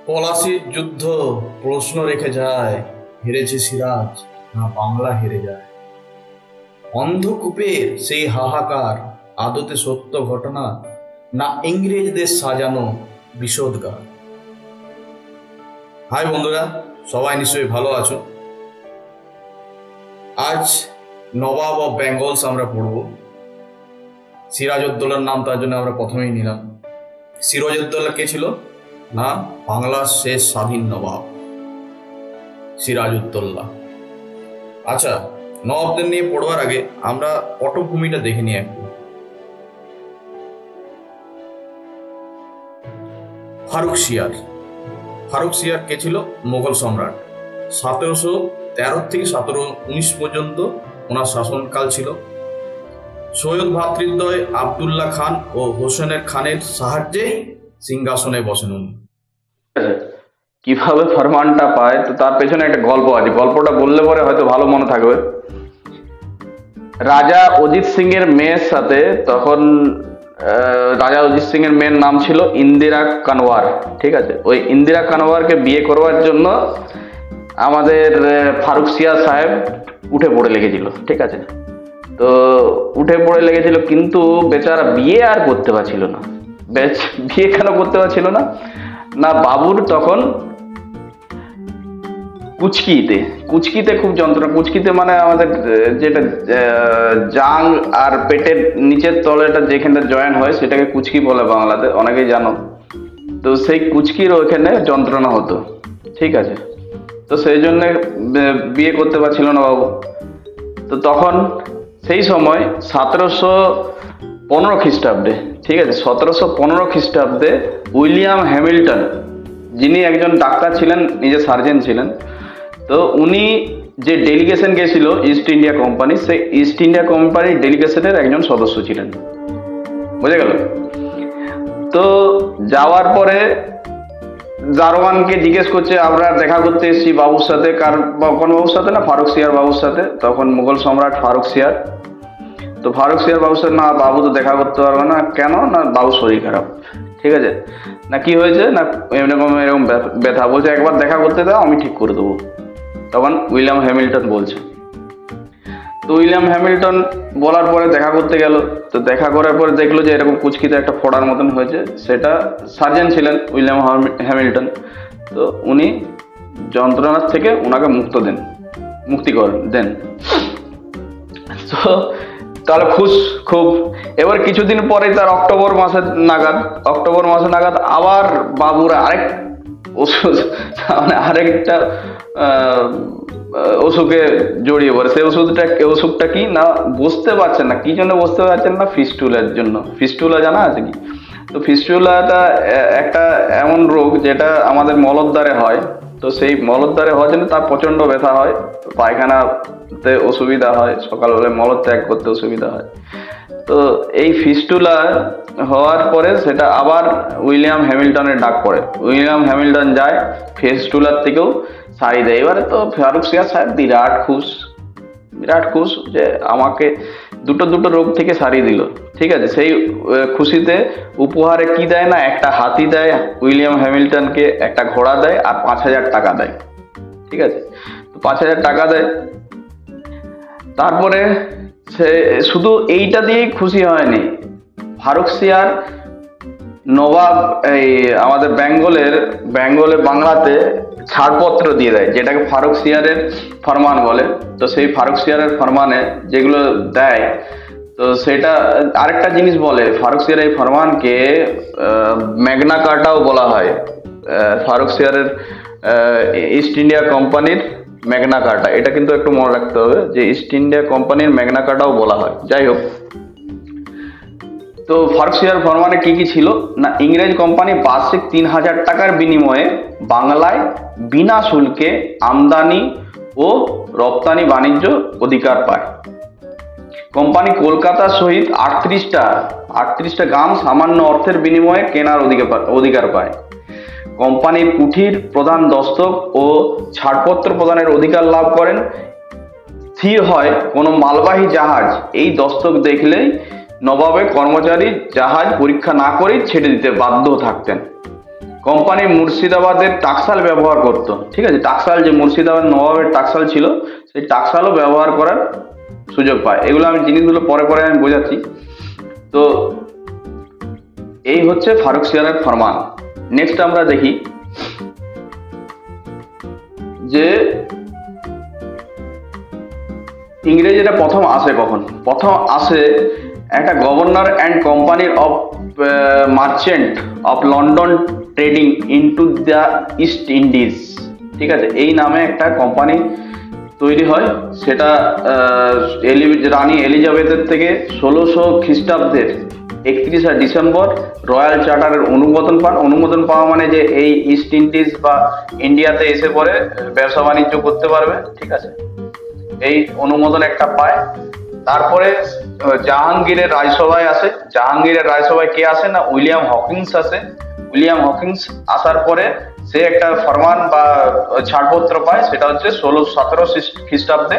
পলাশির যুদ্ধ প্রশ্ন রেখে যায়, হেরেছে সিরাজ না বাংলা হেরে যায়। অন্ধকূপের সেই হাহাকার আদতে সত্য ঘটনা না ইংরেজদের সাজানো বিষোদগার। হাই বন্ধুরা, সবাই নিশ্চয়ই ভালো আছো। আজ নবাব অফ বেঙ্গলস আমরা পড়ব। সিরাজউদ্দৌলার নাম তার জন্য আমরা প্রথমেই নিলাম। সিরাজউদ্দৌলা কে ছিল? না, বাংলার শেষ স্বাধীন নবাব সিরাজউদ্দৌলা। আচ্ছা, নবাবদের নিয়ে পড়বার আগে আমরা পটভূমিটা দেখে নিই একটু। ফারুক সিয়ার কে ছিল? মোগল সম্রাট। 1713 থেকে 1719 পর্যন্ত ওনার শাসনকাল ছিল। সৈয়দ ভ্রাতৃদ্বয় আবদুল্লাহ খান ও হোসেনের খানের সাহায্যেই সিংহাসনে বসেন উনি। কিভাবে ফরমানটা পায়, তো তার পেছনে একটা গল্প আছে। গল্পটা বললে পরে হয়তো ভালো মনে থাকবে। রাজা অজিত সিং এর মেয়ের সাথে, তখন রাজা অজিত সিং এর মেয়ের নাম ছিল ইন্দিরা কানওয়ার। ঠিক আছে, ওই ইন্দিরা কানওয়ারকে বিয়ে করবার জন্য আমাদের ফারুক সিয়ার সাহেব উঠে পড়ে লেগেছিল। ঠিক আছে, তো উঠে পড়ে লেগেছিল, কিন্তু বেচারা বিয়ে আর করতে পারছিল না। বিয়ে কেন করতে পারছিল না? না, বাবুর তখন কুচকিতে খুব যন্ত্রণা। কুচকিতে মানে আমাদের যেটা জাং আর পেটের নিচের তলেটা যেখানে জয়েন হয় সেটাকে কুচকি বলে বাংলাতে, অনেকেই জানো। তো সেই কুচকির ওইখানে যন্ত্রণা হতো। ঠিক আছে, তো সেই জন্য বিয়ে করতে পারছিল না বাবু। তো তখন সেই সময় 1715 খ্রিস্টাব্দে, ঠিক আছে, 1715 খ্রিস্টাব্দে উইলিয়াম হ্যামিল্টন, যিনি একজন ডাক্তার ছিলেন, নিজে সার্জন ছিলেন, তো উনি যে ডেলিগেশন গেছিল ইস্ট ইন্ডিয়া কোম্পানি, সেই ইস্ট ইন্ডিয়া কোম্পানির ডেলিগেশনের একজন সদস্য ছিলেন। বুঝে গেল? তো যাওয়ার পরে দারোয়ানকে জিজ্ঞেস করছে, আমরা দেখা করতে এসেছি বাবুর সাথে। কোন বাবুর সাথে? না, ফারুক সিয়ার বাবুর সাথে। তখন মুঘল সম্রাট ফারুক সিয়ার। তো ফারুক সিয়ার বাবুর সাথে, না বাবু তো দেখা করতে পারবে না। কেন? না, বাবু শরীর খারাপ। ঠিক আছে, না কি হয়েছে? না এরকম ব্যথা। বলছে একবার দেখা করতে দাও, আমি ঠিক করে দেবো। তখন উইলিয়াম হ্যামিল্টন বলছে। তো উইলিয়াম হ্যামিল্টন বলার পরে দেখা করতে গেল। তো দেখা করার পরে দেখলো যে এরকম কুচকিতে একটা ফোড়ার মতন হয়েছে। সেটা সার্জন ছিলেন উইলিয়াম হ্যামিল্টন। তো উনি যন্ত্রণার থেকে ওনাকে মুক্তি দেন। তো তাহলে খুব। এবার কিছুদিন পরে তার অক্টোবর মাসে নাগাদ আবার বাবুর আরেকটা অসুখে জড়িয়ে পড়ে। সেই ওষুধটা কি? না, বসতে পারছেন না। কি জন্য বসতে পারছেন না? ফিস্টুলার জন্য। ফিস্টুলা জানা আছে কি? তো ফিস্টুলাটা একটা এমন রোগ যেটা আমাদের মলদ্বারে হয়। তো সেই মলদ্বারে হওয়ার জন্য তার প্রচন্ড ব্যথা হয়, পায়খানাতে অসুবিধা হয়, সকালবেলা মলত্যাগ করতে অসুবিধা হয়। তো এই ফিস্টুলা হওয়ার পরে সেটা আবার উইলিয়াম হ্যামিল্টনের ডাক পড়ে। উইলিয়াম হ্যামিল্টন যায়, ফিস্টুলার থেকেও সারিয়ে দেয়। এবারে তো ফারুক সিয়ার সাহেব বিরাট খুশ যে আমাকে দুটো রোগ থেকে সারিয়ে দিল। ঠিক আছে, সেই খুশিতে উপহারে কি দেয়? না, একটা হাতি দেয় উইলিয়াম হ্যামিল্টনকে, একটা ঘোড়া দেয়, আর 5000 টাকা দেয়। ঠিক আছে, তো 5000 টাকা দেয়। তারপরে সে শুধু এইটা দিয়েই খুশি হয়নি। ফারুক সিয়ার নবাব আমাদের বাংলাতে ছাড়পত্র দিয়ে দেয়, যেটাকে ফারুক সিয়ারের ফরমান বলে। তো সেই ফারুক সিয়ারের ফরমানে যেগুলো দেয়, তো সেটা আরেকটা জিনিস বলে, ফারুক সিয়ার এই ফরমানকে ম্যাগনা কার্টাও বলা হয়। ফারুক সিয়ারের ইস্ট ইন্ডিয়া কোম্পানির ম্যাগনা কার্টা, এটা কিন্তু একটু মনে রাখতে হবে যে ইস্ট ইন্ডিয়া কোম্পানির ম্যাগনা কার্টাও বলা হয়। যাই হোক, তো ফারুক সিয়ার ফরমানে কি কি ছিল? না, ইংরেজ কোম্পানি বার্ষিক 3000 টাকার বিনিময়ে বাংলায় বিনা শুল্কে আমদানি ও রপ্তানি বাণিজ্য অধিকার পায়। কোম্পানি কলকাতা সহিত 38টা গ্রাম সামান্য অর্থের বিনিময়ে কেনার অধিকার পায়। কোম্পানির কুঠির প্রধান দস্তক ও ছাড়পত্র প্রদানের অধিকার লাভ করেন। স্থির হয় কোনো মালবাহী জাহাজ এই দস্তক দেখলেই নবাবের কর্মচারী জাহাজ পরীক্ষা না করেই ছেড়ে দিতে বাধ্য থাকতেন। কোম্পানি মুর্শিদাবাদের টাকসাল ব্যবহার করতো, ঠিক আছে। টাকসাল, যে মুর্শিদাবাদ নবাবের টাকসাল ছিল, সেই টাকসালও ব্যবহার করার সুযোগ পায়। এগুলো আমি জিনিসগুলো পরে পরে আমি বোঝাচ্ছি। তো এই হচ্ছে ফারুখিয়ারের ফরমান। নেক্সট আমরা দেখি যে ইংরেজরা প্রথম আসে কখন। প্রথম আসে একটা governor and company of merchant of London trading into the east Indies, ঠিক আছে। এই নামে একটা কোম্পানি তৈরি হয়। সেটা রানী এলিজাবেথের থেকে 1600 খ্রিস্টাব্দের 31শে ডিসেম্বর রয়্যাল চার্টারের অনুমোদন পান। অনুমোদন পাওয়া মানে যে এই ইস্ট ইন্ডিজ বা ইন্ডিয়াতে এসে পরে ব্যবসা বাণিজ্য করতে পারবে, ঠিক আছে। এই অনুমোদন একটা পায়। তারপরে জাহাঙ্গীরের রাজসভায় আসে। জাহাঙ্গীরের রাজসভায় কে আসে না, উইলিয়াম হকিংস আসে। উইলিয়াম হকিংস আসার পরে সে একটা ফরমান বা ছাড়পত্র পায়। সেটা হচ্ছে 1617 খ্রিস্টাব্দে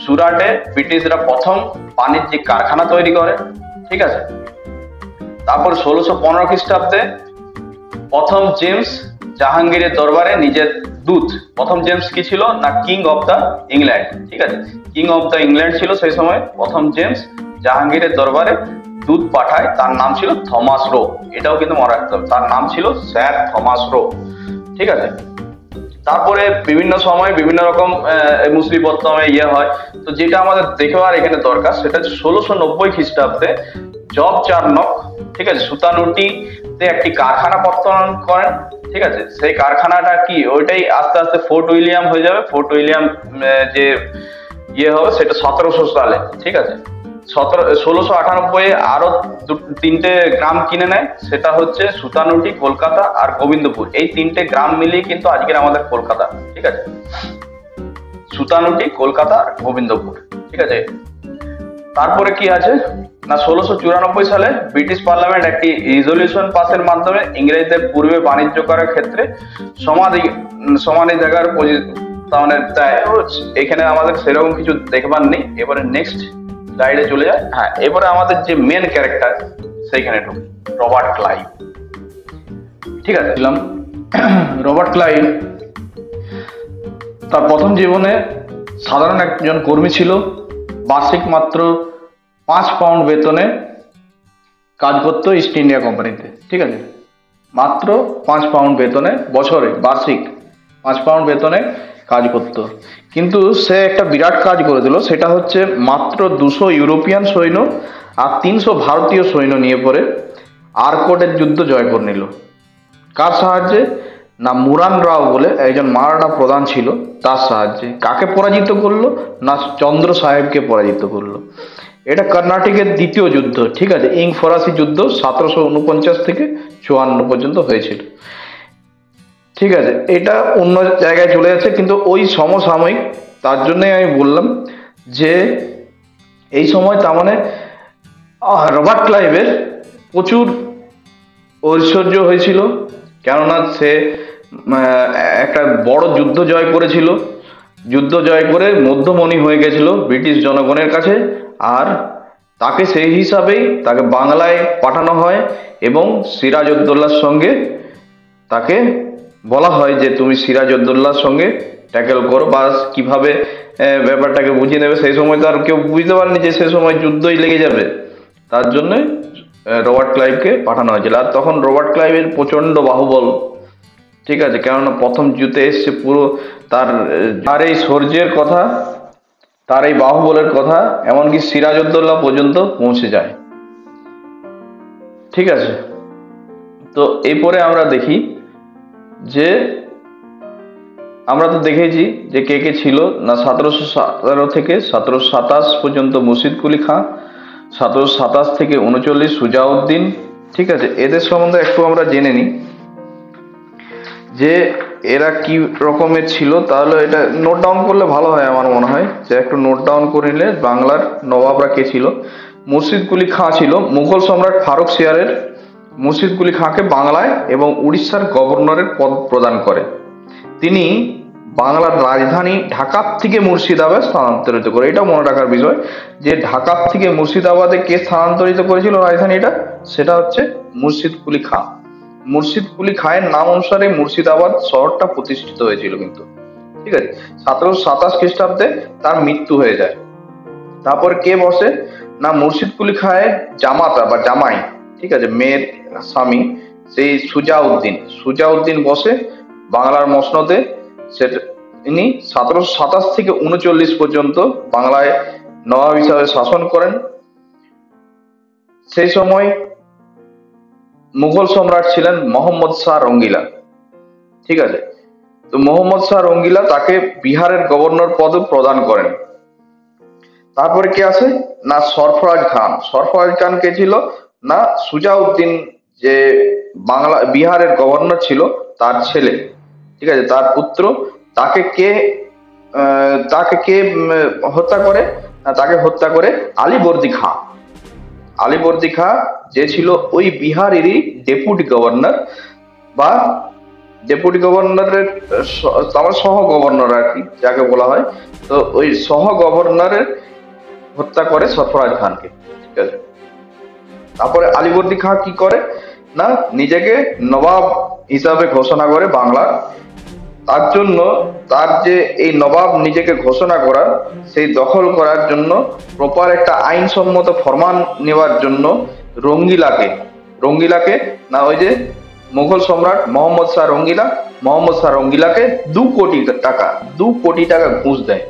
সুরাটে ব্রিটিশরা প্রথম বাণিজ্যিক কারখানা তৈরি করে, ঠিক আছে। তারপর 1615 খ্রিস্টাব্দে প্রথম জেমস জাহাঙ্গীরের দরবারে নিজের দূত। প্রথম জেমস কি ছিল না, কিং অফ দ্য ইংল্যান্ড, ঠিক আছে। কিং অফ দ্য ইংল্যান্ড ছিল সেই সময়। প্রথম জেমস জাহাঙ্গীরের দরবারে দূত পাঠায়, তার নাম ছিল থমাস রো। এটাও কিন্তু মনে রাখতে হবে, তার নাম ছিল স্যার থমাস রো, ঠিক আছে। তারপরে বিভিন্ন সময় বিভিন্ন রকম মুসলিপত্তমে হয়। তো যেটা আমাদের দেখবার এখানে দরকার সেটা হচ্ছে 1690 খ্রিস্টাব্দে জব চার্নক, ঠিক আছে, সুতানুটিতে একটি কারখানা পত্তন করেন, ঠিক আছে। সেই কারখানাটা কি, ওইটাই আস্তে আস্তে ফোর্ট উইলিয়াম হয়ে যাবে। ফোর্ট উইলিয়াম যে হবে সেটা 1700 সালে, ঠিক আছে। 1698 আরো তিনটে গ্রাম কিনে নেয়। সেটা হচ্ছে সুতানুটি, কলকাতা আর গোবিন্দপুর। এই তিনটে গ্রাম মিলিয়ে কিন্তু আজকের আমাদের কলকাতা, ঠিক আছে। সুতানুটি, কলকাতা আর গোবিন্দপুর, ঠিক আছে। তারপরে কি আছে না, 1694 সালে ব্রিটিশ পার্লামেন্ট একটি রিজলিউশন পাসের মাধ্যমে ইংরেজদের পূর্বে বাণিজ্য করার ক্ষেত্রে সমানিধিকার মানে দেয়। এখানে আমাদের সেরকম কিছু দেখবার নেই। এবারে নেক্সট স্লাইডে চলে যায়। হ্যাঁ, এবারে আমাদের যে মেন ক্যারেক্টার সেইখানে ঢুকি, রবার্ট ক্লাইভ, ঠিক আছে। রবার্ট ক্লাইভ তার প্রথম জীবনে সাধারণ একজন কর্মী ছিল। বার্ষিক মাত্র 5 পাউন্ড বেতনে কাজ করতো ইস্ট ইন্ডিয়া কোম্পানিতে, ঠিক আছে। মাত্র 5 পাউন্ড বেতনে, বছরে বার্ষিক 5 পাউন্ড বেতনে কাজ করত। কিন্তু সে একটা বিরাট কাজ করে দিল। সেটা হচ্ছে মাত্র 200 ইউরোপিয়ান সৈন্য আর 300 ভারতীয় সৈন্য নিয়ে পরে আরকোটের যুদ্ধ জয় করে নিল। কার সাহায্যে না, মুরান রাও বলে একজন মারাঠা প্রধান ছিল, তার সাহায্যে। কাকে পরাজিত করলো না, চন্দ্র সাহেবকে পরাজিত করলো। এটা কর্ণাটকের দ্বিতীয় যুদ্ধ, ঠিক আছে। ইং ফরাসি যুদ্ধ 1749 থেকে 54 পর্যন্ত হয়েছিল, ঠিক আছে। এটা অন্য জায়গায় চলে যাচ্ছে কিন্তু ওই সমসাময়িক। তার জন্যই আমি বললাম যে এই সময় তার মানে রবার্ট ক্লাইভের প্রচুর ঐশ্বর্য হয়েছিল, কেননা সে একটা বড় যুদ্ধ জয় করেছিল। যুদ্ধ জয় করে মধ্যমণি হয়ে গেছিল ব্রিটিশ জনগণের কাছে। আর তাকে সেই হিসাবেই তাকে বাংলায় পাঠানো হয় এবং সিরাজউদ্দৌলার সঙ্গে তাকে বলা হয় যে তুমি সিরাজউদ্দৌলার সঙ্গে ট্যাকেল করো বা কিভাবে ব্যাপারটাকে বুঝিয়ে নেবে। সেই সময় তো আর কেউ বুঝতে পারেনি যে সে সময় যুদ্ধই লেগে যাবে। তার জন্য রবার্ট ক্লাইভকে পাঠানো হয়েছিল। আর তখন রবার্ট ক্লাইভের প্রচন্ড বাহুবল, ঠিক আছে, কেননা প্রথম যুদ্ধে এসছে পুরো তার এই শৌর্যের কথা, তার এই বাহুবলের কথা এমনকি সিরাজউদ্দৌলা পর্যন্ত পৌঁছে যায়, ঠিক আছে। তো এরপরে আমরা দেখি যে আমরা তো দেখেছি যে কে কে ছিল না, 1717 থেকে 1727 পর্যন্ত মুর্শিদ কুলি খাঁ, 1727 থেকে 39 সুজাউদ্দিন, ঠিক আছে। এদের সম্বন্ধে একটু আমরা জেনে নিই যে এরা কি রকমের ছিল। তাহলে এটা নোট ডাউন করলে ভালো হয়, আমার মনে হয় যে একটু নোট ডাউন করে নিলে বাংলার নবাবরা কে ছিল। মুর্শিদ কুলি খাঁ ছিল মুঘল সম্রাট ফারুখিয়ারের। মুর্শিদ কুলি খাঁকে বাংলায় এবং উড়িষ্যার গভর্নরের পদ প্রদান করে। তিনি বাংলার রাজধানী ঢাকা থেকে মুর্শিদাবাদ স্থানান্তরিত করে। এটা মনে রাখার বিষয় যে ঢাকা থেকে মুর্শিদাবাদে কে স্থানান্তরিত করেছিল রাজধানীটা, সেটা হচ্ছে মুর্শিদ কুলি খাঁ। মুর্শিদকুলি খাঁয়ের নাম অনুসারে মুর্শিদাবাদ শহরটা প্রতিষ্ঠিত হয়েছিল কিন্তু, ঠিক আছে। 1727 খ্রিস্টাব্দে তার মৃত্যু হয়ে যায়। তারপর কে বসে না মুর্শিদকুলি খাঁয়ের জামাতা বা জামাই, ঠিক আছে, মেয়ের স্বামী, সেই সুজাউদ্দিন বসে বাংলার মসনদে। সেটা ইনি 1727 থেকে 39 পর্যন্ত বাংলায় নবাব হিসাবে শাসন করেন। সেই সময় মুঘল সম্রাট ছিলেন মোহাম্মদ শাহ রঙ্গিলা, ঠিক আছে। তো মোহাম্মদ শাহ রঙ্গিলা তাকে বিহারের গভর্নর পদ প্রদান করেন। তারপরে কে আসে না সরফরাজ খান কে ছিল না সুজাউদ্দিন, যে বিহারের গভর্নর ছিল তার ছেলে, ঠিক আছে, তার পুত্র। তাকে কে হত্যা করে না, তাকে হত্যা করে আলীবর্দী খাঁ, যে ছিল ওই বিহারেরই ডেপুটি গভর্নরের সহ গভর্নর আর কি যাকে বলা হয়। তো ওই সহ গভর্নরের হত্যা করে সরফরাজ খানকে, ঠিক আছে। তারপরে আলীবর্দী খাঁ কি করে না নিজেকে নবাব হিসাবে ঘোষণা করে বাংলার। তার জন্য তার যে এই নবাব নিজেকে ঘোষণা করা, সেই দখল করার জন্য প্রপার একটা আইনসম্মত ফরমান নেওয়ার জন্য রঙ্গিলাকে না ওই যে মুঘল সম্রাট মোহাম্মদ শাহ রঙ্গিলাকে 2 কোটি টাকা ঘুষ দেয়।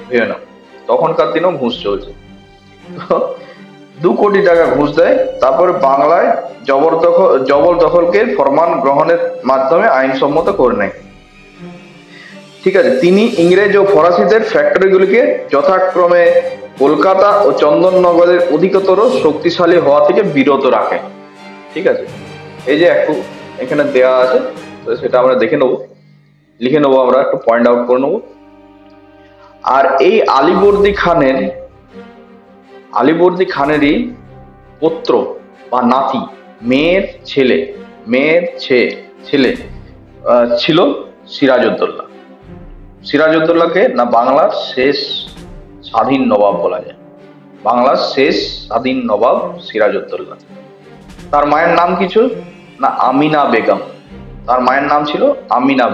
ভেবে নাও, তখনকার দিনেও ঘুষ চলছে। 2 কোটি টাকা ঘুষ দেয়। তারপরে বাংলায় জবরদখলকে ফরমান গ্রহণের মাধ্যমে আইনসম্মত করে নেয়, ঠিক আছে। তিনি ইংরেজ ও ফরাসিদের ফ্যাক্টরিগুলিকে যথাক্রমে কলকাতা ও চন্দননগরের অধিকতর শক্তিশালী হওয়া থেকে বিরত রাখে, ঠিক আছে। এই যে একটু এখানে দেয়া আছে, তো সেটা আমরা লিখে নেবো, আমরা একটু পয়েন্ট আউট করে নেবো। আর এই আলীবর্দী খানেরই পুত্র বা নাতি, মেয়ের ছেলে ছিল সিরাজউদ্দৌলাকে না বাংলার শেষ স্বাধীন নবাব বলা যায়। সিরাজউদ্দৌলা। তার মায়ের নাম কিছু না আমিনা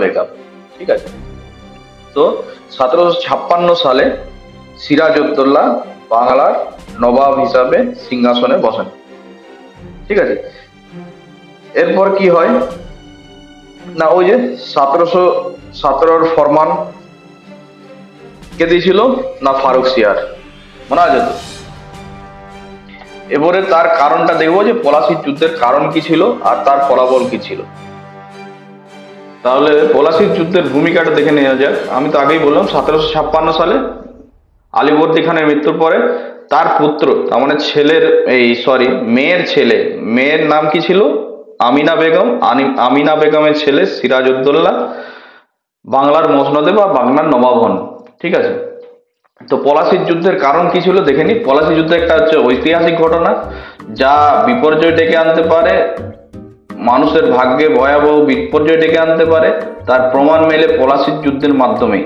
বেগম, ঠিক আছে। তো 1756 সালে সিরাজউদ্দৌলা বাংলার নবাব হিসাবে সিংহাসনে বসেন, ঠিক আছে। এরপর কি হয় না ওই যে 1717 ফরমান কে দিয়েছিল না ফারুক সিয়ার, মনে আছে তো। এবারে তার কারণটা দেখবো যে পলাশির যুদ্ধের কারণ কি ছিল আর তার ফলাফল কি ছিল। তাহলে পলাশির যুদ্ধের ভূমিকাটা দেখে নেওয়া যাক। আমি তো আগেই বললাম 1756 সালে আলীবর্দী খানের মৃত্যুর পরে তার পুত্র, তার মানে মেয়ের নাম কি ছিল আমিনা বেগমের ছেলে সিরাজউদ্দৌলা বাংলার মসনদে বা বাংলার নবাব হন, ঠিক আছে। তো পলাশির যুদ্ধের কারণ কি ছিল দেখে নি। পলাশির যুদ্ধ একটা হচ্ছে ঐতিহাসিক ঘটনা যা বিপর্যয় ডেকে আনতে পারে, মানুষের ভাগ্যে ভয়াবহ বিপর্যয় ডেকে আনতে পারে। তার প্রমাণ মেলে পলাশির যুদ্ধের মাধ্যমে।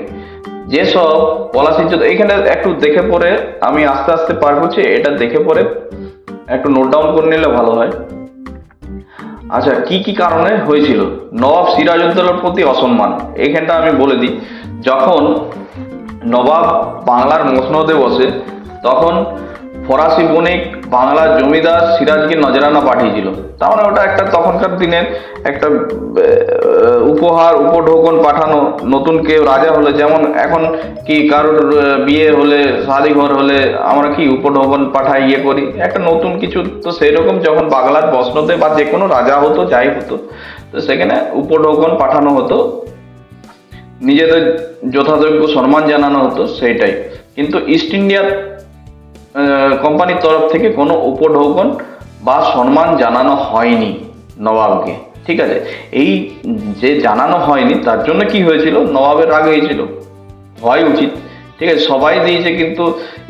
যেসব পলাশির যুদ্ধ এখানে একটু দেখে পড়ে, আমি আস্তে আস্তে পার করছি, এটা দেখে পড়ে একটু নোট ডাউন করে নিলে ভালো হয়। আচ্ছা, কি কি কারণে হয়েছিল নবাব সিরাজউদ্দৌলার প্রতি অসম্মান, এইখানটা আমি বলে দিই। যখন নবাব বাংলার মসনদে বসে, তখন ফরাসি বণিক বাংলার জমিদার সিরাজকে নজরানা পাঠিয়েছিল। তার মানে ওটা একটা তখনকার দিনের একটা উপঢৌকন পাঠানো। নতুন কেউ রাজা হলে, যেমন এখন কি কারোর বিয়ে হলে, শাদী ঘর হলে আমরা কি উপঢৌকন পাঠাই, ইয়ে করি একটা নতুন কিছু। তো সেই রকম যখন বাংলার মসনদে বা যে কোনো রাজা হতো, যাই হতো, তো সেখানে উপঢৌকন পাঠানো হতো, নিজেদের যথাযোগ্য সম্মান জানানো হতো, সেইটাই। কিন্তু ইস্ট ইন্ডিয়া কোম্পানির তরফ থেকে কোনো উপঢৌকন বা সম্মান জানানো হয়নি নবাবকে, ঠিক আছে। এই যে জানানো হয়নি, তার জন্য কি হয়েছিল, নবাবের রাগ হয়েছিল, হওয়াই উচিত, ঠিক আছে। সবাই দিয়েছে, কিন্তু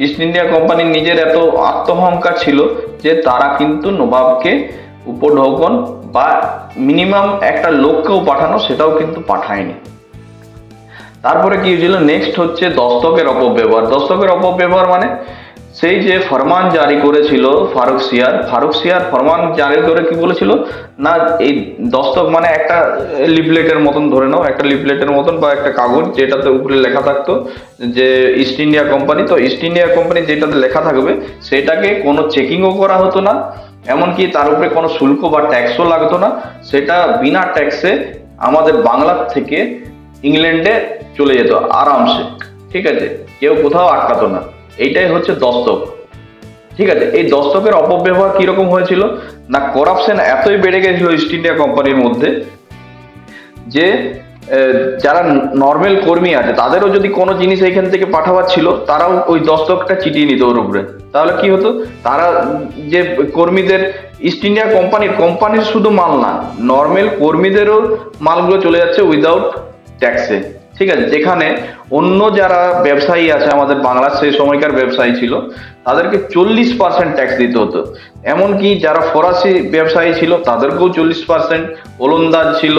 ইস্ট ইন্ডিয়া কোম্পানির নিজের এত আত্মহংকার ছিল যে তারা কিন্তু নবাবকে উপঢৌকন বা মিনিমাম একটা লোককেও পাঠানো, সেটাও কিন্তু পাঠায়নি। তারপরে কি হয়েছিল, নেক্সট হচ্ছে দস্তকের অপব্যবহার। দস্তকের অপব্যবহার মানে সেই যে ফরমান জারি করেছিল ফারুক সিয়ার ফরমান জারি করে কি বলেছিল না, এই দস্তক মানে একটা লিফলেটের মতন, ধরে নাও একটা লিফলেটের মতন বা একটা কাগজ যেটাতে উপরে লেখা থাকতো যে ইস্ট ইন্ডিয়া কোম্পানি। তো ইস্ট ইন্ডিয়া কোম্পানি যেটাতে লেখা থাকবে সেটাকে কোনো চেকিংও করা হতো না, এমনকি তার উপরে কোনো শুল্ক বা ট্যাক্সও লাগতো না, সেটা বিনা ট্যাক্সে আমাদের বাংলার থেকে ইংল্যান্ডে চলে যেত আরামসে, ঠিক আছে, কেউ কোথাও আটকাতো না। এইটাই হচ্ছে দস্তক, ঠিক আছে। এই দস্তকের অপব্যবহার কিরকম হয়েছিল না, করাপশন এতই বেড়ে গেছিল ইস্ট ইন্ডিয়া কোম্পানির মধ্যে যে যারা নর্মাল কর্মী আছে তাদেরও যদি কোনো জিনিস এখান থেকে পাঠাবার ছিল তারাও ওই দস্তকটা চিটিয়ে নিত ওর উপরে। তাহলে কি হতো, তারা যে কর্মীদের ইস্ট ইন্ডিয়া কোম্পানির শুধু মাল না, নর্মাল কর্মীদেরও মালগুলো চলে যাচ্ছে উইদাউট ট্যাক্সে, ঠিক আছে। যেখানে অন্য যারা ব্যবসায়ী আছে আমাদের বাংলার সেই সময়কার ব্যবসায়ী ছিল তাদেরকে 40% ট্যাক্স দিতে হতো, এমনকি যারা ফরাসি ব্যবসায়ী ছিল তাদেরকেও 40%, ওলন্দাজ ছিল,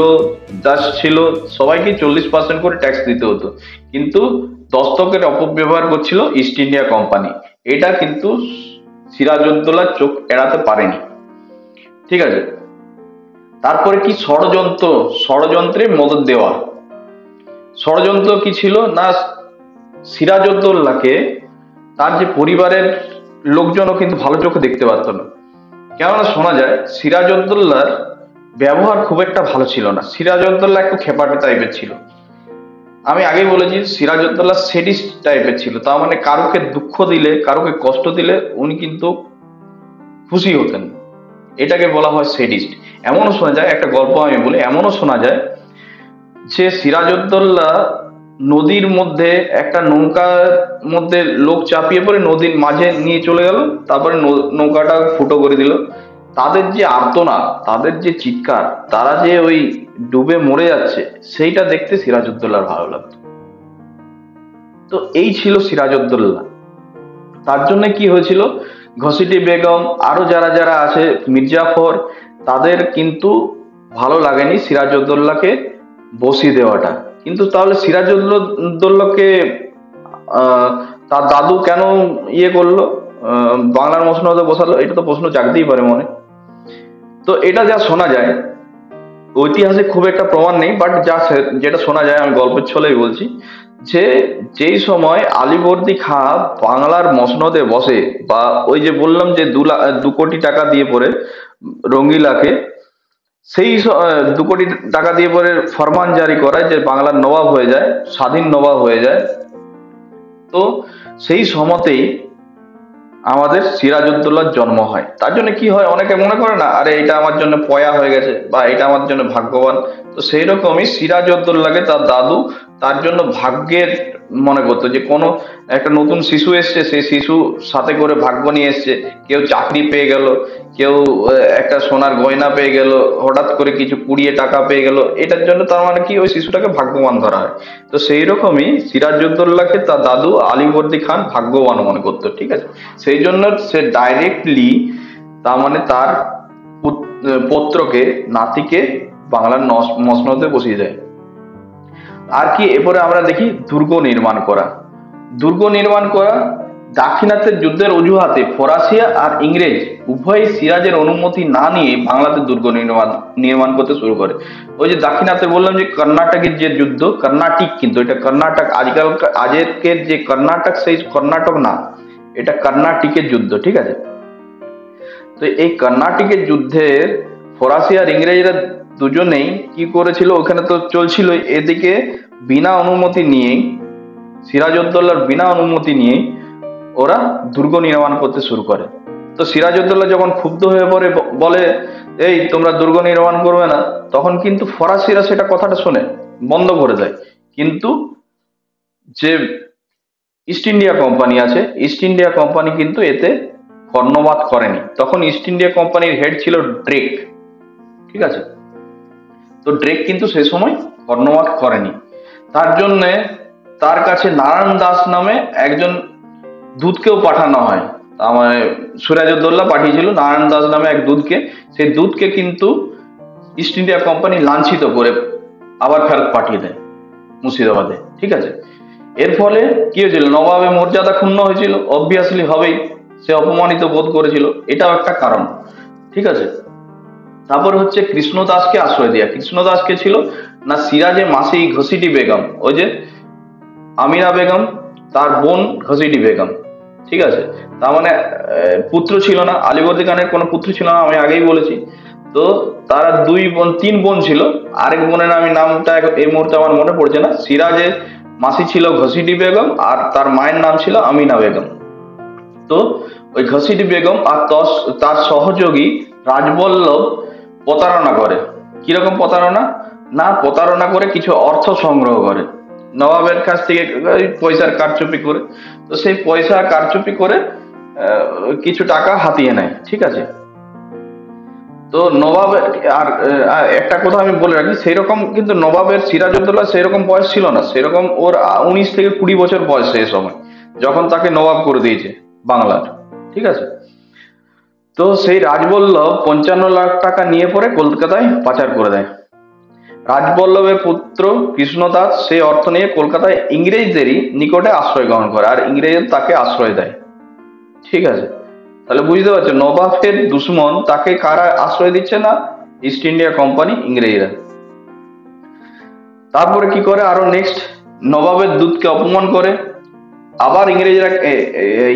দাস ছিল, সবাইকে 40% করে ট্যাক্স দিতে হতো। কিন্তু দস্তকের অপব্যবহার করছিল ইস্ট ইন্ডিয়া কোম্পানি, এটা কিন্তু সিরাজউদ্দৌলার চোখ এড়াতে পারেনি, ঠিক আছে। তারপরে কি ষড়যন্ত্রে মদত দেওয়া। ষড়যন্ত্র কি ছিল না, সিরাজউদ্দৌলাকে তার যে পরিবারের লোকজনও কিন্তু ভালো চোখে দেখতে পারত না, কেননা শোনা যায় সিরাজউদ্দৌলার ব্যবহার খুব একটা ভালো ছিল না। সিরাজউদ্দৌলা একটু খেপাটে টাইপের ছিল, আমি আগেই বলেছি সিরাজউদ্দৌলা সেডিস্ট টাইপের ছিল, তার মানে কারোকে দুঃখ দিলে, কারোকে কষ্ট দিলে উনি কিন্তু খুশি হতেন, এটাকে বলা হয় সেডিস্ট। এমনও শোনা যায়, একটা গল্প আমি বলি, এমনও শোনা যায় যে সিরাজউদ্দৌলা নদীর মধ্যে একটা নৌকার মধ্যে লোক চাপিয়ে পড়ে নদীর মাঝে নিয়ে চলে গেল, তারপরে নৌকাটা ফুটো করে দিল। তাদের যে আর্তনাদ, তাদের যে চিৎকার, তারা যে ওই ডুবে মরে যাচ্ছে, সেইটা দেখতে সিরাজউদ্দৌলার ভালো লাগতো। তো এই ছিল সিরাজউদ্দৌলা। তার জন্য কি হয়েছিল, ঘসিটি বেগম আরো যারা যারা আছে, মির্জাফর, তাদের কিন্তু ভালো লাগেনি সিরাজউদ্দৌলাকে বসিয়ে দেওয়াটা। কিন্তু তাহলে সিরাজউদ্দৌলাকে তার দাদু কেন করলো, বাংলার মসনদে বসালো, এটা তো প্রশ্ন জাগতেই পারে মনে। তো এটা যা শোনা যায়, ঐতিহাসিক খুব একটা প্রমাণ নেই, বাট যেটা শোনা যায় আমি গল্পের ছলেই বলছি, যে যেই সময় আলীবর্দী খাঁ বাংলার মসনদে বসে, বা ওই যে বললাম যে 2 কোটি টাকা দিয়ে পরে রঙ্গিলাকে, সেই 2 কোটি টাকা দিয়ে পরে ফরমান জারি করায় যে বাংলার নবাব হয়ে যায়, স্বাধীন নবাব হয়ে যায়। তো সেই সময়তেই আমাদের সিরাজউদ্দৌলার জন্ম হয়। তার জন্য কি হয়, অনেকে মনে করে না আরে এটা আমার জন্য পয়া হয়ে গেছে বা এটা আমার জন্য ভাগ্যবান, তো সেই রকমই সিরাজউদ্দৌলাকে তার দাদু তার জন্য ভাগ্যের মনে করতো, যে কোনো একটা নতুন শিশু এসছে, সেই শিশু সাথে করে ভাগ্য নিয়ে এসছে, কেউ চাকরি পেয়ে গেল, কেউ একটা সোনার গয়না পেয়ে গেল, হঠাৎ করে কিছু কুড়িয়ে টাকা পেয়ে গেল, এটার জন্য তার মানে কি ওই শিশুটাকে ভাগ্যবান ধরা হয়। তো সেই রকমই সিরাজউদ্দৌলাকে তার দাদু আলীবর্দী খান ভাগ্যবান মনে করতো, ঠিক আছে। সেই জন্য সে ডাইরেক্টলি তার মানে তার পুত্রকে, নাতিকে বাংলার মসনদে বসিয়ে দেয়। আর কি এরপরে আমরা দেখি দুর্গ নির্মাণ করা। দাক্ষিণাত্যের যুদ্ধের অজুহাতে ফরাসিয়া আর ইংরেজ উভয় সিরাজের অনুমতি না নিয়ে বাংলাতে দুর্গ নির্মাণ করতে শুরু করে। ওই যে দাক্ষিণাত্যে বললাম যে কর্ণাটকের যে যুদ্ধ, কর্ণাটিক, কিন্তু এটা কর্ণাটক, আজকের যে কর্ণাটক সেই কর্ণাটক না, এটা কর্ণাটিকের যুদ্ধ, ঠিক আছে। তো এই কর্ণাটিকের যুদ্ধের ফরাসি আর ইংরেজরা দুজনেই কি করেছিল, ওখানে তো চলছিল, এদিকে বিনা অনুমতি নিয়েই, সিরাজউদ্দৌলার বিনা অনুমতি নিয়েই ওরা দুর্গ নির্মাণ করতে শুরু করে। তো সিরাজউদ্দৌলা যখন ক্ষুব্ধ হয়ে পড়ে, বলে এই তোমরা দুর্গ নির্মাণ করবে না, তখন কিন্তু ফরাসিরা সেটা কথাটা শুনে বন্ধ করে দেয়। কিন্তু যে ইস্ট ইন্ডিয়া কোম্পানি আছে, ইস্ট ইন্ডিয়া কোম্পানি কিন্তু এতে কর্ণপাত করেনি। তখন ইস্ট ইন্ডিয়া কোম্পানির হেড ছিল ড্রেক, ঠিক আছে। তো ড্রেক কিন্তু সে সময় কর্ণপাত করেনি। তার জন্য তার কাছে নারায়ণ দাস নামে একজন দূতকেও পাঠানো হয়। আমার সিরাজউদ্দৌলা পাঠিয়েছিল নারায়ণ দাস নামে এক দূতকে, সেই দূতকে কিন্তু ইস্ট ইন্ডিয়া কোম্পানি লাঞ্ছিত করে আবার ফেরত পাঠিয়ে দেয় মুর্শিদাবাদে, ঠিক আছে। এর ফলে কি হয়েছিল, নবাবের মর্যাদা ক্ষুণ্ণ হয়েছিল, অবভিয়াসলি হবেই। সে অপমানিত বোধ করেছিল, এটাও একটা কারণ। ঠিক আছে, তারপর হচ্ছে কৃষ্ণদাসকে আশ্রয় দেওয়া। কৃষ্ণদাস কে ছিল না, সিরাজে মাসি ঘসিটি বেগম, ওই যে আমিনা বেগম তার বোন ঘসিটি বেগম। ঠিক আছে, তার মানে পুত্র ছিল না, আলীবর্দী খানের কোনো পুত্র ছিল না, আমি আগেই বলেছি। তো তারা দুই বোন, তিন বোন ছিল। আরেক বোনের আমি নামটা এই মুহূর্তে আমার মনে পড়ছে না। সিরাজে মাসি ছিল ঘসিটি বেগম আর তার মায়ের নাম ছিল আমিনা বেগম। তো ওই ঘসিটি বেগম আর তার সহযোগী রাজবল্লভ প্রতারণা করে। কিরকম প্রতারণা? না, প্রতারণা করে কিছু অর্থ সংগ্রহ করে নবাবের কাছ থেকে, ওই পয়সার কারচুপি করে। তো সেই পয়সা কারচুপি করে কিছু টাকা হাতিয়ে নেয়। ঠিক আছে, তো নবাবের আর একটা কথা আমি বলে রাখি, সেইরকম কিন্তু নবাবের সিরাজউদ্দৌলা সেরকম বয়স ছিল না, সেরকম ওর 19 থেকে 20 বছর বয়স সেই সময়, যখন তাকে নবাব করে দিয়েছে বাংলার। ঠিক আছে, তো সেই রাজবল্লভ 55 লাখ টাকা নিয়ে পরে কলকাতায় পাচার করে দেয়। রাজবল্লভের পুত্র কৃষ্ণদাস সেই অর্থ নিয়ে কলকাতায় ইংরেজদেরই নিকটে আশ্রয় গ্রহণ করে, আর ইংরেজ তাকে আশ্রয় দেয়। ঠিক আছে, তাহলে বুঝতে পারছো নবাবের দুশ্মন তাকে কারা আশ্রয় দিচ্ছে? না, ইস্ট ইন্ডিয়া কোম্পানি, ইংরেজরা। তারপরে কি করে, আরো নেক্সট নবাবের দূতকে অপমান করে। আবার ইংরেজরা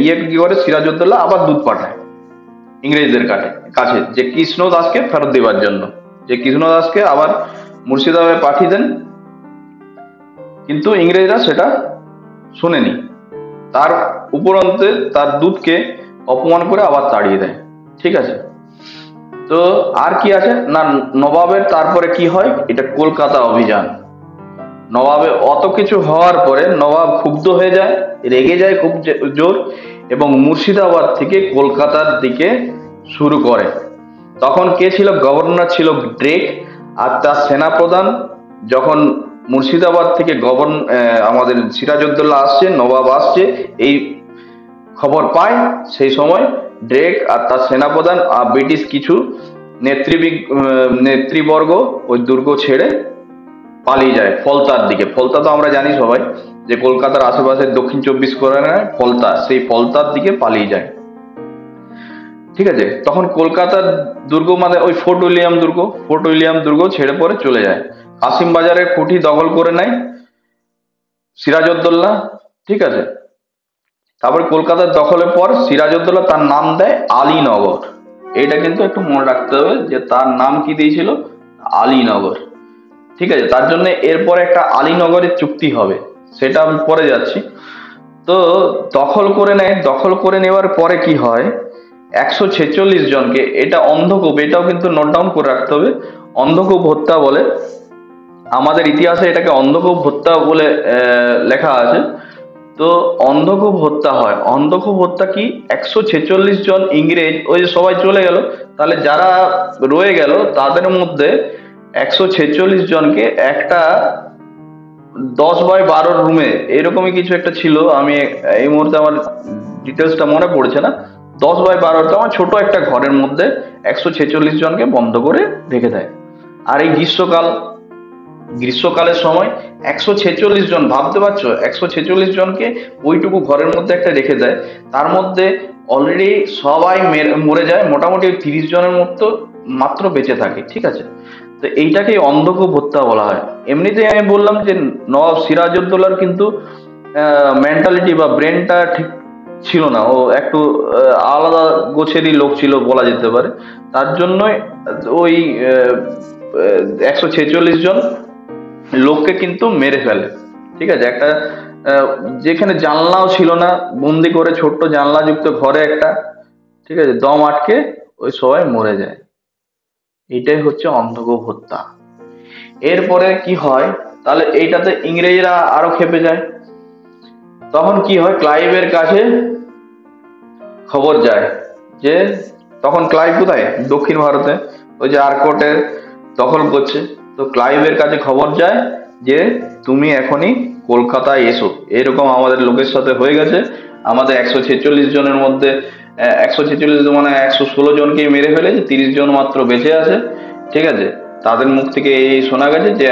ইয়ে কি করে, সিরাজউদ্দৌলা আবার দূত পাঠায় ইংরেজদের কাছে, যে কৃষ্ণদাসকে ফেরত দেওয়ার জন্য, যে কৃষ্ণদাসকে আবার মুর্শিদাবাদে পাঠিয়ে দেন। কিন্তু ইংরেজরা সেটা শুনেনি, তার উপরন্তে তার দূতকে অপমান করে আবার তাড়িয়ে দেয়। ঠিক আছে, তো আর কি আছে না, নবাবের তারপরে কি হয়, এটা কলকাতা অভিযান। নবাবে অত কিছু হওয়ার পরে নবাব ক্ষুব্ধ হয়ে যায়, রেগে যায় খুব জোর, এবং মুর্শিদাবাদ থেকে কলকাতার দিকে শুরু করে। তখন কে ছিল? গভর্নর ছিল ড্রেক, আর তার সেনাপ্রধান যখন মুর্শিদাবাদ থেকে আমাদের সিরাজউদ্দৌলা আসছে, নবাব আসছে, এই খবর পায়, সেই সময় ড্রেক আর তার সেনাপ্রধান আর ব্রিটিশ কিছু নেতৃবর্গ ওই দুর্গ ছেড়ে পালিয়ে যায় ফলতার দিকে। ফলতা তো আমরা জানি সবাই, যে কলকাতার আশেপাশে দক্ষিণ 24 পরগনায় ফলতা, সেই ফলতার দিকে পালিয়ে যায়। ঠিক আছে, তখন কলকাতার দুর্গ মানে ওই ফোর্ট উইলিয়াম দুর্গ ছেড়ে পরে চলে যায়। কাশিম বাজারের কুঠি দখল করে নেয় সিরাজউদ্দৌলা। ঠিক আছে, তারপরে কলকাতার দখলের পর সিরাজউদ্দৌলা তার নাম দেয় আলীনগর। এটা কিন্তু একটু মনে রাখতে হবে যে তার নাম কি দিয়েছিল, আলীনগর। ঠিক আছে, তার জন্য এরপরে একটা আলীনগরের চুক্তি হবে, সেটা আমি পরে যাচ্ছি। তো দখল করে নেয়, দখল করে নেওয়ার পরে কি হয়, 146 জনকে, এটা অন্ধকূপ, এটাও কিন্তু নোট ডাউন করে রাখতে হবে, অন্ধকূপ হত্যা বলে, আমাদের ইতিহাসে এটাকে অন্ধকূপ হত্যা বলে লেখা আছে। তো অন্ধকূপ হত্যা হয়। অন্ধকূপ হত্যা কি, 146 জন ইংরেজ, ওই যে সবাই চলে গেল, তাহলে যারা রয়ে গেল তাদের মধ্যে 146 জনকে একটা 10x12 রুমে, এরকমই কিছু একটা ছিল, আমি এই মুহূর্তে আমার ডিটেলসটা মনে পড়ছে না, 10x12 আমার ছোট একটা ঘরের মধ্যে 146 জনকে বন্ধ করে রেখে দেয়। আর এই গ্রীষ্মকালের সময় 146 জন, ভাবতে পারছো 146 জনকে ওইটুকু ঘরের মধ্যে একটা রেখে দেয়। তার মধ্যে অলরেডি সবাই মরে যায়, মোটামুটি 30 জনের মতো মাত্র বেঁচে থাকে। ঠিক আছে, তো এইটাকে অন্ধকূপ হত্যা বলা হয়। এমনিতেই আমি বললাম যে নবাব সিরাজউদ্দৌলার কিন্তু মেন্টালিটি বা ব্রেনটা ঠিক ছিল না, ও একটু আলাদা গোছেরই লোক ছিল বলা যেতে পারে, তার জন্যই ওই 146 জন লোককে কিন্তু মেরে ফেলে। ঠিক আছে, একটা যেখানে জানলাও ছিল না, বন্দি করে ছোট্ট জানলা যুক্ত ঘরে একটা, ঠিক আছে, দম আটকে ওই সবাই মরে যায়। এটাই হচ্ছে অন্ধকূপ হত্যা। এরপরে কি হয়, তাহলে এইটাতে ইংরেজরা আরো খেপে যায়। তখন কি হয়, ক্লাইভের কাছে খবর যায় যে, তখন ক্লাইভ কোথায়, দক্ষিণ ভারতে, ওই যে আর্কটের দখল করছে। তো ক্লাইভের কাছে খবর যায় যে তুমি এখনই কলকাতায় এসো, এরকম আমাদের লোকের সাথে হয়ে গেছে, আমাদের 146 জনের মধ্যে 146 মানে 116 জনকেই মেরে ফেলেছে, 30 জন মাত্র বেঁচে আছে। ঠিক আছে, তাদের মুখ থেকে এই শোনা গেছে যে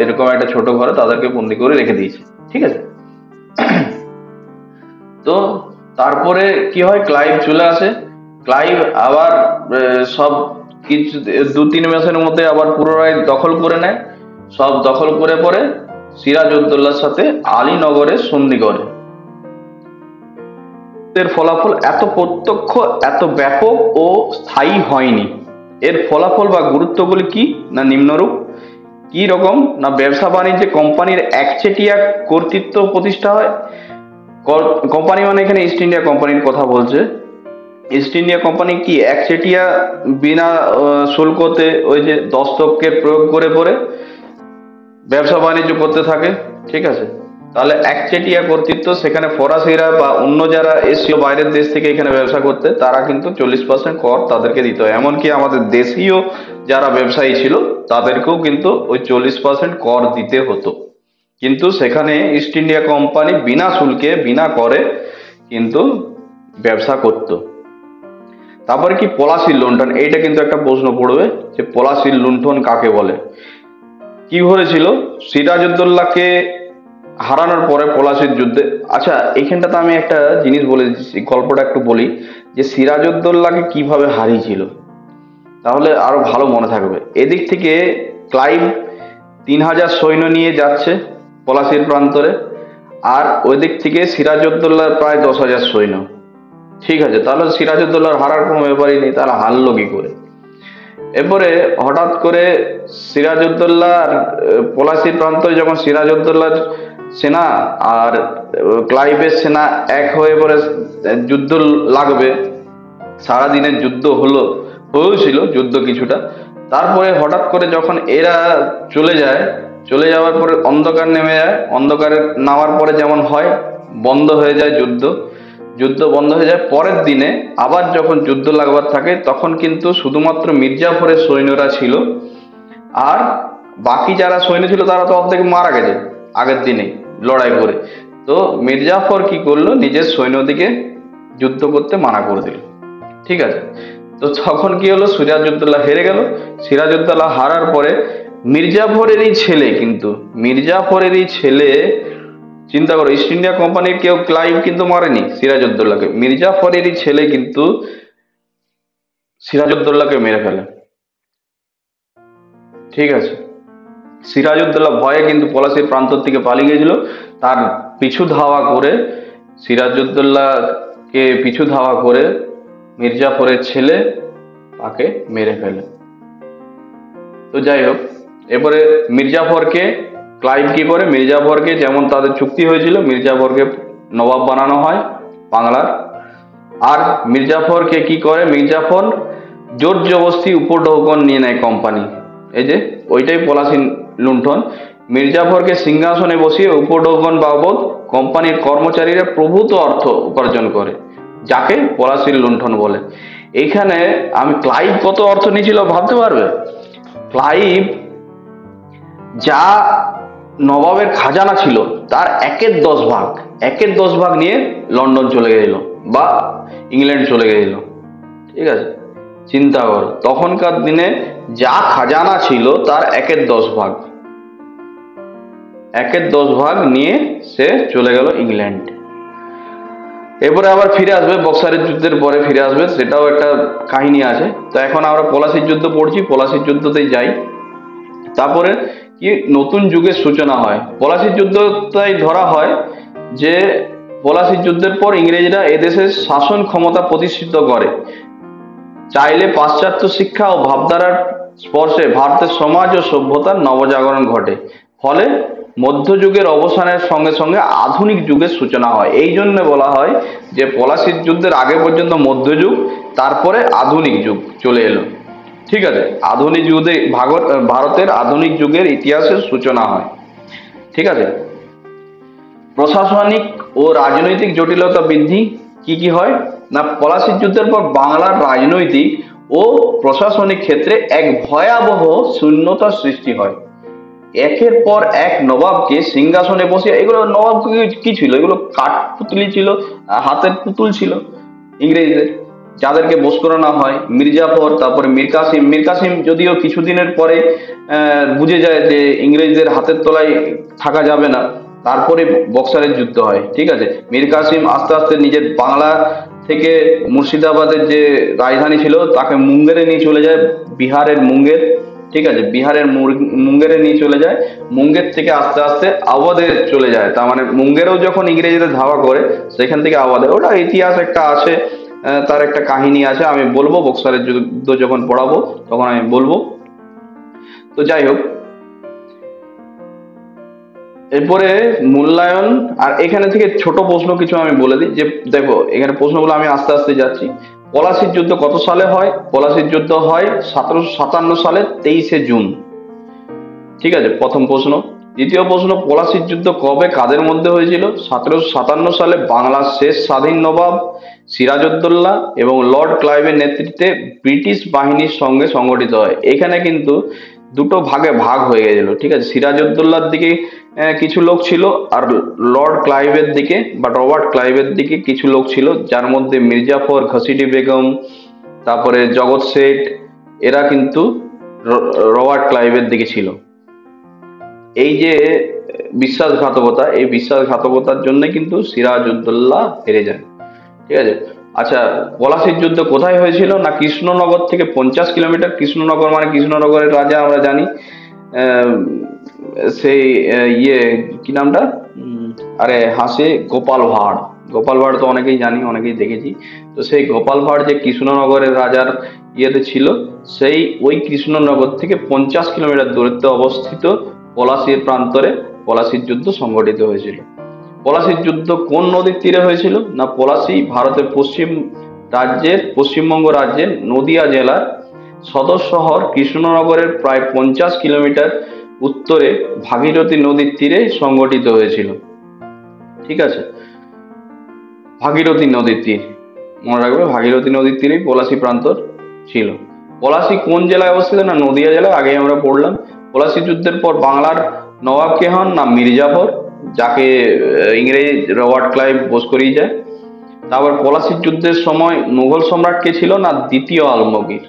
এরকম একটা ছোট ঘরে তাদেরকে বন্দি করে রেখে দিয়েছে। ঠিক আছে, তো তারপরে কি হয়, ক্লাইভ চলে আসে। ক্লাইভ আবার সব কিছু 2-3 মাসের মধ্যে আবার পুনরায় দখল করে নেয়। সব দখল করে পরে সিরাজউদ্দৌলার সাথে আলীনগরে সন্ধি করে। এর ফলাফল এত প্রত্যক্ষ, এত ব্যাপক ও স্থায়ী হয়নি। এর ফলাফল বা গুরুত্বগুলি কি না নিম্নরূপ। কি রকম না, ব্যবসা বাণিজ্যে কোম্পানির একচেটিয়া কর্তৃত্ব প্রতিষ্ঠা হয়। কোম্পানি মানে এখানে ইস্ট ইন্ডিয়া কোম্পানির কথা বলছে। ইস্ট ইন্ডিয়া কোম্পানি কি একচেটিয়া বিনা শুল্কতে ওই যে দস্তকের প্রয়োগ করে পরে ব্যবসা বাণিজ্য করতে থাকে। ঠিক আছে, তাহলে একচেটিয়া কর্তৃত্ব, সেখানে ফরাসিরা বা অন্য যারা এসিও বাইরের দেশ থেকে এখানে ব্যবসা করতে, তারা কিন্তু 40% কর তাদেরকে দিতে হয়। এমনকি আমাদের দেশীয় যারা ব্যবসায়ী ছিল তাদেরকেও কিন্তু ওই 40% কর দিতে হতো। কিন্তু সেখানে ইস্ট ইন্ডিয়া কোম্পানি বিনা শুল্কে বিনা করে কিন্তু ব্যবসা করত। তারপরে কি পলাশির লুণ্ঠন, এইটা কিন্তু একটা প্রশ্ন পড়বে যে পলাশির লুণ্ঠন কাকে বলে। কি হয়েছিল সিরাজউদ্দৌলাকে হারানোর পরে পলাশির যুদ্ধে। আচ্ছা, এইখানটাতে আমি একটা জিনিস বলে দিচ্ছি, গল্পটা একটু বলি যে সিরাজউদ্দৌলাকে কিভাবে হারিয়েছিল, তাহলে আরো ভালো মনে থাকবে। এদিক থেকে ক্লাইভ 3000 সৈন্য নিয়ে যাচ্ছে পলাশির প্রান্তরে, আর ওই দিক থেকে সিরাজউদ্দৌলার প্রায় 10,000 সৈন্য। ঠিক আছে, তাহলে সিরাজউদ্দৌলার হারার কোনো ব্যাপারই নেই, তারা হারলো কি করে। এরপরে হঠাৎ করে সিরাজউদ্দৌলা পলাশির প্রান্তরে যখন সিরাজউদ্দৌলার সেনা আর ক্লাইভের সেনা এক হয়ে পরে যুদ্ধ লাগবে, সারাদিনের যুদ্ধ হয়েছিল যুদ্ধ কিছুটা। তারপরে হঠাৎ করে যখন এরা চলে যাওয়ার পরে অন্ধকার নেমে যায়। অন্ধকারে নামার পরে যেমন হয়, বন্ধ হয়ে যায় যুদ্ধ বন্ধ হয়ে যায়। পরের দিনে আবার যখন যুদ্ধ লাগবার থাকে, তখন কিন্তু শুধুমাত্র মির্জাফরের সৈন্যরা ছিল, আর বাকি যারা সৈন্য ছিল তারা তো অর্ধেক মারা গেছে আগের দিনে লড়াই করে। তো মির্জাফর কি করলো, নিজের সৈন্যদিকে যুদ্ধ করতে মানা করে দিল। ঠিক আছে, তো তখন কি হলো, সিরাজউদ্দৌলা হেরে গেল। সিরাজউদ্দৌলা হারার পরে মির্জাফরেরই ছেলে, চিন্তা করো, ইস্ট ইন্ডিয়া কোম্পানির কেউ ক্লাইভ কিন্তু মারেনি সিরাজউদ্দৌলাকে, মির্জাফরেরই ছেলে কিন্তু সিরাজউদ্দৌলাকে মেরে ফেলে। ঠিক আছে, সিরাজউদ্দৌলা ভয়ে কিন্তু পলাশির প্রান্ত থেকে পালিয়ে গিয়েছিল। তার পিছু ধাওয়া করে মির্জাফরের ছেলে তাকে মেরে ফেলে। তো যাই হোক, এরপরে মির্জাফরকে ক্লাইভ কি করে, মির্জাফরকে যেমন তাদের চুক্তি হয়েছিল, মির্জাফরকে নবাব বানানো হয় বাংলার। আর মির্জাফরকে কি করে, মির্জাফর জোর জবরদস্তি উপঢৌকন নিয়ে নেয় কোম্পানি। এই যে ওইটাই পলাশি লুণ্ঠন। মির্জাফরকে সিংহাসনে বসিয়ে উপঢৌকন বাবদ কোম্পানির কর্মচারীরা প্রভূত অর্থ উপার্জন করে, যাকে পলাশির লুণ্ঠন বলে। এইখানে আমি ক্লাইভ কত অর্থ নিয়েছিল ভাবতে পারবে। ক্লাইভ যা নবাবের খাজানা ছিল তার 1/10 ভাগ নিয়ে লন্ডন চলে গেল বা ইংল্যান্ড চলে গেল। ঠিক আছে, চিন্তা করো, তখনকার দিনে যা খাজানা ছিল তার 1/10 ভাগ নিয়ে সে চলে গেল ইংল্যান্ড। এরপরে আবার ফিরে আসবে, বক্সারের যুদ্ধের পরে ফিরে আসবে, সেটাও একটা কাহিনী আছে। তো এখন আমরা পলাশির যুদ্ধ পড়ছি, পলাশির যুদ্ধতেই যাই। তারপরে কি নতুন যুগের সূচনা হয়। পলাশির যুদ্ধটাই ধরা হয় যে পলাশির যুদ্ধের পর ইংরেজরা এদেশের শাসন ক্ষমতা প্রতিষ্ঠিত করে। চাইলে পাশ্চাত্য শিক্ষা ও ভাবধারার স্পর্শে ভারতের সমাজ ও সভ্যতার নবজাগরণ ঘটে। ফলে মধ্যযুগের অবসানের সঙ্গে সঙ্গে আধুনিক যুগের সূচনা হয়। এই জন্য বলা হয় যে পলাশির যুদ্ধের আগে পর্যন্ত মধ্যযুগ, তারপরে আধুনিক যুগ চলে এলো। ঠিক আছে, আধুনিক যুগে ভারতের আধুনিক যুগের ইতিহাসের সূচনা হয়। ঠিক আছে, প্রশাসনিক ও রাজনৈতিক জটিলতা বৃদ্ধি। কি হয় না, পলাশির যুদ্ধের পর বাংলার রাজনৈতিক ও প্রশাসনিক ক্ষেত্রে এক ভয়াবহ শূন্যতার সৃষ্টি হয়। একের পর এক নবাবকে সিংহাসনে বসে, এগুলো নবাব কি ছিল, এগুলো কাঠপুতলি ছিল, হাতের পুতুল ছিল ইংরেজদের, যাদেরকে বশ করানো হয়। মির্জাফর, তারপরে মীর কাসিম যদিও কিছুদিনের পরে বুঝে যায় যে ইংরেজদের হাতের তলায় থাকা যাবে না, তারপরে বক্সারের যুদ্ধ হয়। ঠিক আছে, মীর কাসিম আস্তে আস্তে নিজের বাংলা থেকে মুর্শিদাবাদের যে রাজধানী ছিল তাকে মুঙ্গেরে নিয়ে চলে যায়, বিহারের মুঙ্গের। ঠিক আছে, বিহারের মুঙ্গেরে নিয়ে চলে যায়। মুঙ্গের থেকে আস্তে আস্তে আওয়াধে চলে যায়। তার মানে মুঙ্গেরেও যখন ইংরেজদের ধাওয়া করে, সেখান থেকে আওয়াধে, ওটা ইতিহাস একটা আছে, তার একটা কাহিনী আছে, আমি বলবো বক্সারের যুদ্ধ যখন পড়াবো তখন আমি বলবো। তো যাই হোক, এরপরে মূল্যায়ন। আর এখানে থেকে ছোট প্রশ্ন কিছু আমি বলে দিই, যে দেখো এখানে প্রশ্নগুলো আমি আস্তে আস্তে যাচ্ছি। পলাশির যুদ্ধ কত সালে হয়? পলাশির যুদ্ধ হয় 1757 সালে 23শে জুন। ঠিক আছে, প্রথম প্রশ্ন। দ্বিতীয় প্রশ্ন, পলাশির যুদ্ধ কবে কাদের মধ্যে হয়েছিল? 1757 সালে বাংলার শেষ স্বাধীন নবাব সিরাজউদ্দৌলা এবং লর্ড ক্লাইভের নেতৃত্বে ব্রিটিশ বাহিনীর সঙ্গে সংগঠিত হয়। এখানে কিন্তু দুটো ভাগে ভাগ হয়ে গেছিল। ঠিক আছে, সিরাজউদ্দৌলার দিকে কিছু লোক ছিল, আর লর্ড ক্লাইভের দিকে বা রবার্ট ক্লাইভের দিকে কিছু লোক ছিল, যার মধ্যে মির্জাফর, ঘসিডি বেগম, তারপরে জগৎ শেঠ, এরা কিন্তু রবার্ট ক্লাইভের দিকে ছিল। এই যে বিশ্বাসঘাতকতা, এই বিশ্বাসঘাতকতার জন্য কিন্তু সিরাজউদ্দৌলা হেরে যায়। ঠিক আছে, আচ্ছা, পলাশির যুদ্ধ কোথায় হয়েছিল? না কৃষ্ণনগর থেকে 50 কিলোমিটার। কৃষ্ণনগর মানে কৃষ্ণনগরের রাজা আমরা জানি, সেই কি নামটা, আরে হাসে, গোপাল ভাঁড়। গোপাল ভাঁড় তো অনেকেই জানি, অনেকেই দেখেছি। তো সেই গোপাল ভাঁড় যে কৃষ্ণনগরের রাজার ইয়েতে ছিল, সেই ওই কৃষ্ণনগর থেকে 50 কিলোমিটার দূরত্বে অবস্থিত পলাশির প্রান্তরে পলাশির যুদ্ধ সংঘটিত হয়েছিল। পলাশির যুদ্ধ কোন নদীর তীরে হয়েছিল? না পলাশি ভারতের পশ্চিমবঙ্গ রাজ্যের নদিয়া জেলার সদর শহর কৃষ্ণনগরের প্রায় 50 কিলোমিটার উত্তরে ভাগীরথী নদীর তীরে সংঘটিত হয়েছিল। ঠিক আছে, ভাগীরথী নদীর তীর, মনে রাখবে, ভাগীরথী নদীর তীরেই পলাশি প্রান্তর ছিল। পলাশি কোন জেলায় অবস্থিত? না নদিয়া জেলায়, আগেই আমরা পড়লাম। পলাশি যুদ্ধের পর বাংলার নবাব কে হন? না মির্জাফর, যাকে ইংরেজ রবার্ট ক্লাইভ বশ করিয়ে যায়। তারপর পলাশির যুদ্ধের সময় মুঘল সম্রাট কে ছিল? না দ্বিতীয় আলমগীর।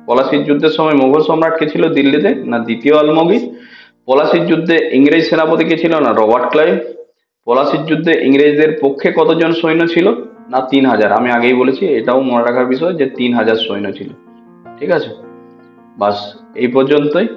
পলাশির যুদ্ধের সময় মুঘল সম্রাট কে ছিল দিল্লিতে? না দ্বিতীয় আলমগীর। পলাশির যুদ্ধে ইংরেজ সেনাপতি কে ছিল? না রবার্ট ক্লাইভ। পলাশির যুদ্ধে ইংরেজদের পক্ষে কতজন সৈন্য ছিল? না 3000। আমি আগেই বলেছি, এটাও মনে রাখার বিষয় যে 3000 সৈন্য ছিল। ঠিক আছে, বাস এই পর্যন্তই।